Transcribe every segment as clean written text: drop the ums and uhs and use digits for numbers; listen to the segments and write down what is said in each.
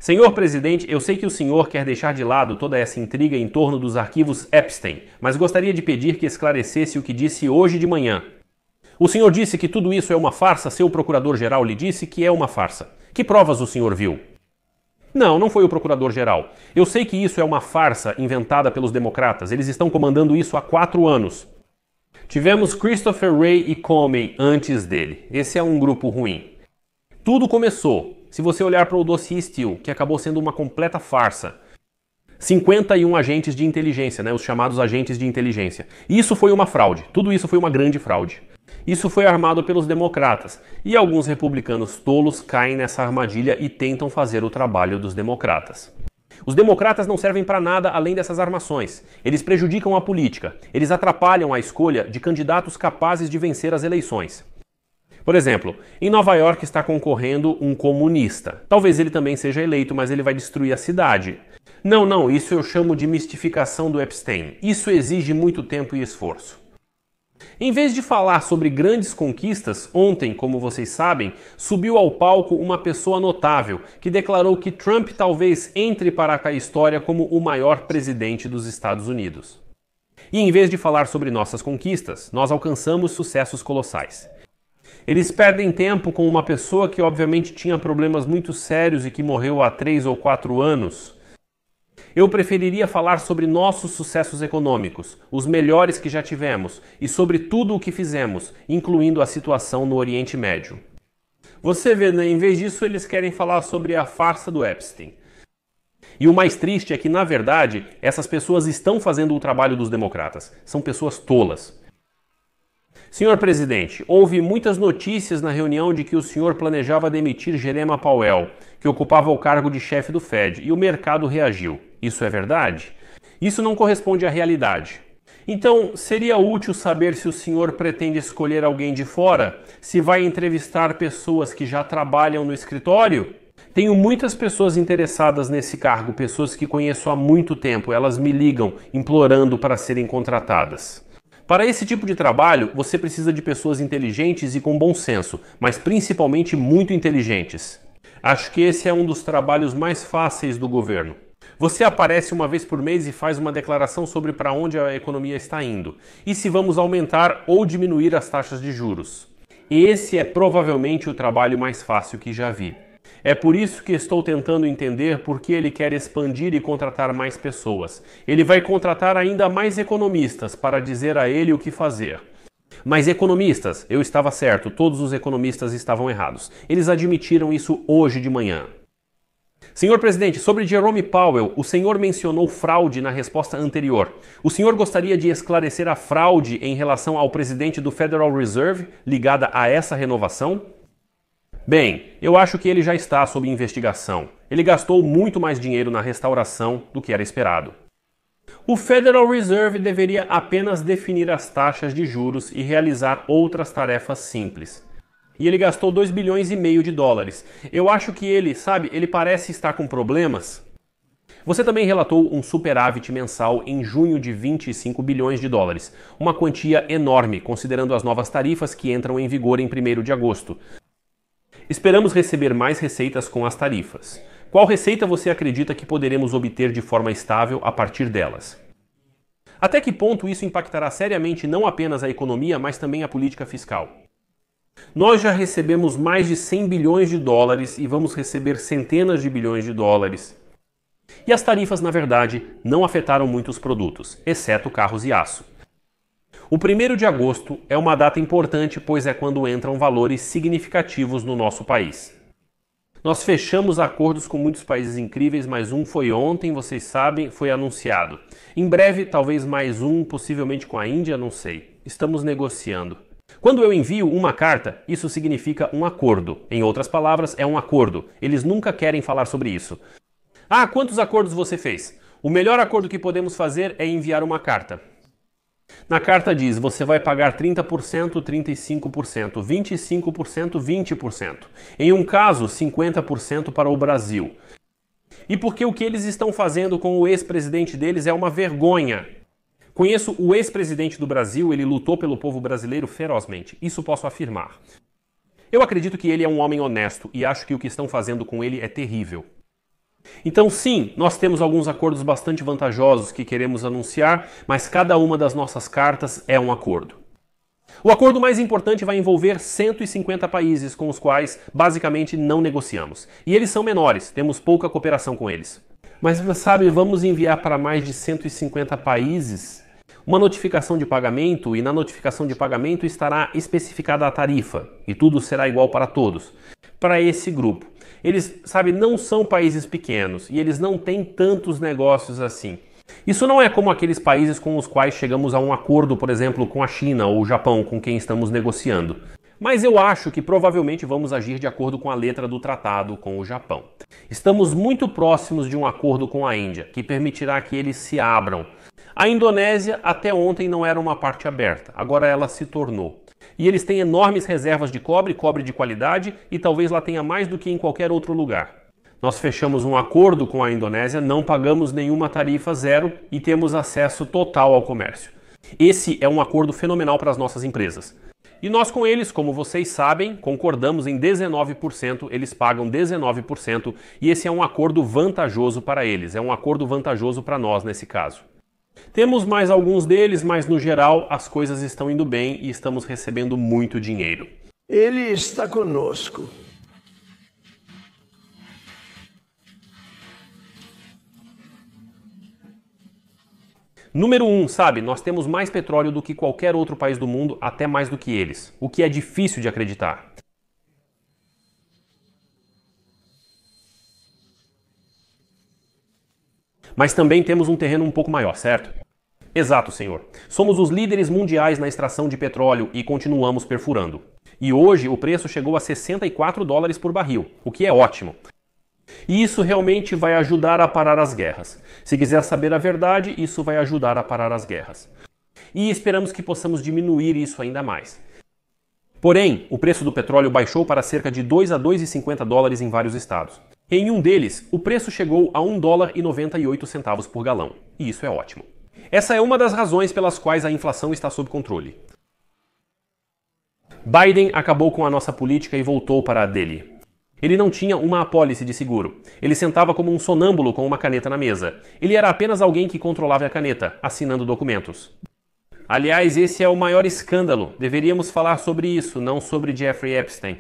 Senhor presidente, eu sei que o senhor quer deixar de lado toda essa intriga em torno dos arquivos Epstein, mas gostaria de pedir que esclarecesse o que disse hoje de manhã. O senhor disse que tudo isso é uma farsa, seu procurador-geral lhe disse que é uma farsa. Que provas o senhor viu? Não foi o procurador-geral. Eu sei que isso é uma farsa inventada pelos democratas. Eles estão comandando isso há 4 anos. Tivemos Christopher Wray e Comey antes dele. Esse é um grupo ruim. Tudo começou, se você olhar para o dossiê Steele, que acabou sendo uma completa farsa. 51 agentes de inteligência, os chamados agentes de inteligência. Isso foi uma fraude. Tudo isso foi uma grande fraude. Isso foi armado pelos democratas, e alguns republicanos tolos caem nessa armadilha e tentam fazer o trabalho dos democratas. Os democratas não servem para nada além dessas armações. Eles prejudicam a política, eles atrapalham a escolha de candidatos capazes de vencer as eleições. Por exemplo, em Nova York está concorrendo um comunista. Talvez ele também seja eleito, mas ele vai destruir a cidade. Não, isso eu chamo de mistificação do Epstein. Isso exige muito tempo e esforço. Em vez de falar sobre grandes conquistas, ontem, como vocês sabem, subiu ao palco uma pessoa notável que declarou que Trump talvez entre para a história como o maior presidente dos Estados Unidos. E em vez de falar sobre nossas conquistas, nós alcançamos sucessos colossais. Eles perdem tempo com uma pessoa que obviamente tinha problemas muito sérios e que morreu há 3 ou 4 anos. Eu preferiria falar sobre nossos sucessos econômicos, os melhores que já tivemos, e sobre tudo o que fizemos, incluindo a situação no Oriente Médio. Você vê, em vez disso, eles querem falar sobre a farsa do Epstein. E o mais triste é que, na verdade, essas pessoas estão fazendo o trabalho dos democratas. São pessoas tolas. Senhor presidente, houve muitas notícias na reunião de que o senhor planejava demitir Jerome Powell, que ocupava o cargo de chefe do Fed, e o mercado reagiu. Isso é verdade? Isso não corresponde à realidade. Então, seria útil saber se o senhor pretende escolher alguém de fora? Se vai entrevistar pessoas que já trabalham no escritório? Tenho muitas pessoas interessadas nesse cargo, pessoas que conheço há muito tempo. Elas me ligam, implorando para serem contratadas. Para esse tipo de trabalho, você precisa de pessoas inteligentes e com bom senso, mas principalmente muito inteligentes. Acho que esse é um dos trabalhos mais fáceis do governo. Você aparece uma vez por mês e faz uma declaração sobre para onde a economia está indo e se vamos aumentar ou diminuir as taxas de juros. Esse é provavelmente o trabalho mais fácil que já vi. É por isso que estou tentando entender por que ele quer expandir e contratar mais pessoas. Ele vai contratar ainda mais economistas para dizer a ele o que fazer. Mas economistas, eu estava certo, todos os economistas estavam errados. Eles admitiram isso hoje de manhã. Senhor presidente, sobre Jerome Powell, o senhor mencionou fraude na resposta anterior. O senhor gostaria de esclarecer a fraude em relação ao presidente do Federal Reserve ligada a essa renovação? Bem, eu acho que ele já está sob investigação. Ele gastou muito mais dinheiro na restauração do que era esperado. O Federal Reserve deveria apenas definir as taxas de juros e realizar outras tarefas simples. E ele gastou 2,5 bilhões de dólares. Eu acho que ele parece estar com problemas. Você também relatou um superávit mensal em junho de 25 bilhões de dólares. Uma quantia enorme, considerando as novas tarifas que entram em vigor em 1º de agosto. Esperamos receber mais receitas com as tarifas. Qual receita você acredita que poderemos obter de forma estável a partir delas? Até que ponto isso impactará seriamente não apenas a economia, mas também a política fiscal? Nós já recebemos mais de 100 bilhões de dólares e vamos receber centenas de bilhões de dólares. E as tarifas, na verdade, não afetaram muitos produtos, exceto carros e aço. O 1º de agosto é uma data importante, pois é quando entram valores significativos no nosso país. Nós fechamos acordos com muitos países incríveis, mas um foi ontem, vocês sabem, foi anunciado. Em breve, talvez mais um, possivelmente com a Índia, não sei. Estamos negociando. Quando eu envio uma carta, isso significa um acordo. Em outras palavras, é um acordo. Eles nunca querem falar sobre isso. Ah, quantos acordos você fez? O melhor acordo que podemos fazer é enviar uma carta. Na carta diz, você vai pagar 30%, 35%, 25%, 20%. Em um caso, 50% para o Brasil. E porque o que eles estão fazendo com o ex-presidente deles é uma vergonha. Conheço o ex-presidente do Brasil, ele lutou pelo povo brasileiro ferozmente. Isso posso afirmar. Eu acredito que ele é um homem honesto e acho que o que estão fazendo com ele é terrível. Então sim, nós temos alguns acordos bastante vantajosos que queremos anunciar, mas cada uma das nossas cartas é um acordo. O acordo mais importante vai envolver 150 países com os quais basicamente não negociamos. E eles são menores, temos pouca cooperação com eles. Mas sabe, vamos enviar para mais de 150 países uma notificação de pagamento, e na notificação de pagamento estará especificada a tarifa, e tudo será igual para todos. Para esse grupo. Eles, sabe, não são países pequenos e eles não têm tantos negócios assim. Isso não é como aqueles países com os quais chegamos a um acordo, por exemplo, com a China ou o Japão, com quem estamos negociando. Mas eu acho que provavelmente vamos agir de acordo com a letra do tratado com o Japão. Estamos muito próximos de um acordo com a Índia, que permitirá que eles se abram. A Indonésia até ontem não era uma parte aberta, agora ela se tornou. E eles têm enormes reservas de cobre de qualidade, e talvez lá tenha mais do que em qualquer outro lugar. Nós fechamos um acordo com a Indonésia, não pagamos nenhuma tarifa zero e temos acesso total ao comércio. Esse é um acordo fenomenal para as nossas empresas. E nós com eles, como vocês sabem, concordamos em 19%, eles pagam 19%, e esse é um acordo vantajoso para eles, é um acordo vantajoso para nós nesse caso. Temos mais alguns deles, mas no geral as coisas estão indo bem e estamos recebendo muito dinheiro. Ele está conosco. Número 1, sabe, nós temos mais petróleo do que qualquer outro país do mundo, até mais do que eles, o que é difícil de acreditar. Mas também temos um terreno um pouco maior, certo? Exato, senhor. Somos os líderes mundiais na extração de petróleo e continuamos perfurando. E hoje o preço chegou a $64 por barril, o que é ótimo. E isso realmente vai ajudar a parar as guerras. Se quiser saber a verdade, isso vai ajudar a parar as guerras. E esperamos que possamos diminuir isso ainda mais. Porém, o preço do petróleo baixou para cerca de 2 a 2,50 dólares em vários estados. Em um deles, o preço chegou a $1,98 por galão. E isso é ótimo. Essa é uma das razões pelas quais a inflação está sob controle. Biden acabou com a nossa política e voltou para a dele. Ele não tinha uma apólice de seguro. Ele sentava como um sonâmbulo com uma caneta na mesa. Ele era apenas alguém que controlava a caneta, assinando documentos. Aliás, esse é o maior escândalo. Deveríamos falar sobre isso, não sobre Jeffrey Epstein.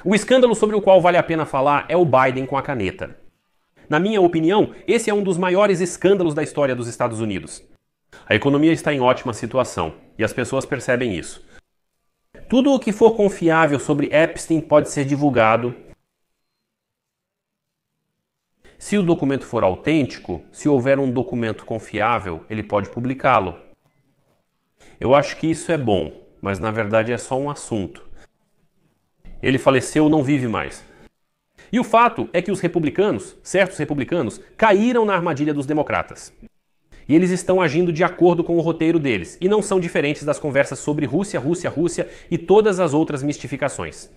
O escândalo sobre o qual vale a pena falar é o Biden com a caneta. Na minha opinião, esse é um dos maiores escândalos da história dos Estados Unidos. A economia está em ótima situação, e as pessoas percebem isso. Tudo o que for confiável sobre Epstein pode ser divulgado. Se o documento for autêntico, se houver um documento confiável, ele pode publicá-lo. Eu acho que isso é bom, mas na verdade é só um assunto. Ele faleceu, não vive mais. E o fato é que os republicanos, certos republicanos, caíram na armadilha dos democratas. E eles estão agindo de acordo com o roteiro deles, e não são diferentes das conversas sobre Rússia, Rússia, Rússia e todas as outras mistificações.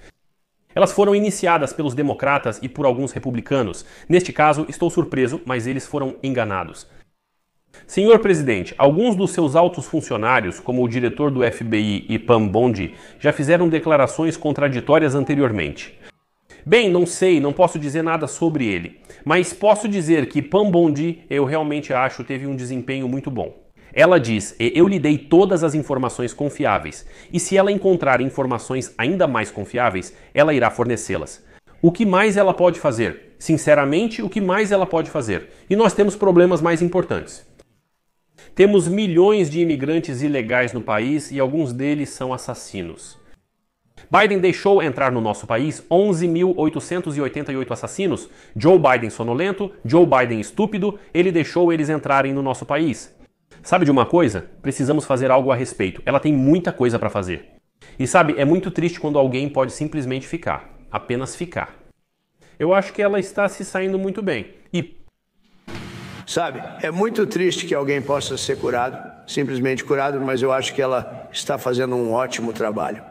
Elas foram iniciadas pelos democratas e por alguns republicanos. Neste caso, estou surpreso, mas eles foram enganados. Senhor presidente, alguns dos seus altos funcionários, como o diretor do FBI e Pam Bondi, já fizeram declarações contraditórias anteriormente. Bem, não sei, não posso dizer nada sobre ele, mas posso dizer que Pam Bondi, eu realmente acho, teve um desempenho muito bom. Ela diz, eu lhe dei todas as informações confiáveis, e se ela encontrar informações ainda mais confiáveis, ela irá fornecê-las. O que mais ela pode fazer? Sinceramente, o que mais ela pode fazer? E nós temos problemas mais importantes. Temos milhões de imigrantes ilegais no país e alguns deles são assassinos. Biden deixou entrar no nosso país 11.888 assassinos. Joe Biden sonolento, Joe Biden estúpido, ele deixou eles entrarem no nosso país. Sabe de uma coisa? Precisamos fazer algo a respeito. Ela tem muita coisa para fazer. E sabe, é muito triste quando alguém pode simplesmente ficar. Apenas ficar. Eu acho que ela está se saindo muito bem. Sabe, é muito triste que alguém possa ser curado, simplesmente curado, mas eu acho que ela está fazendo um ótimo trabalho.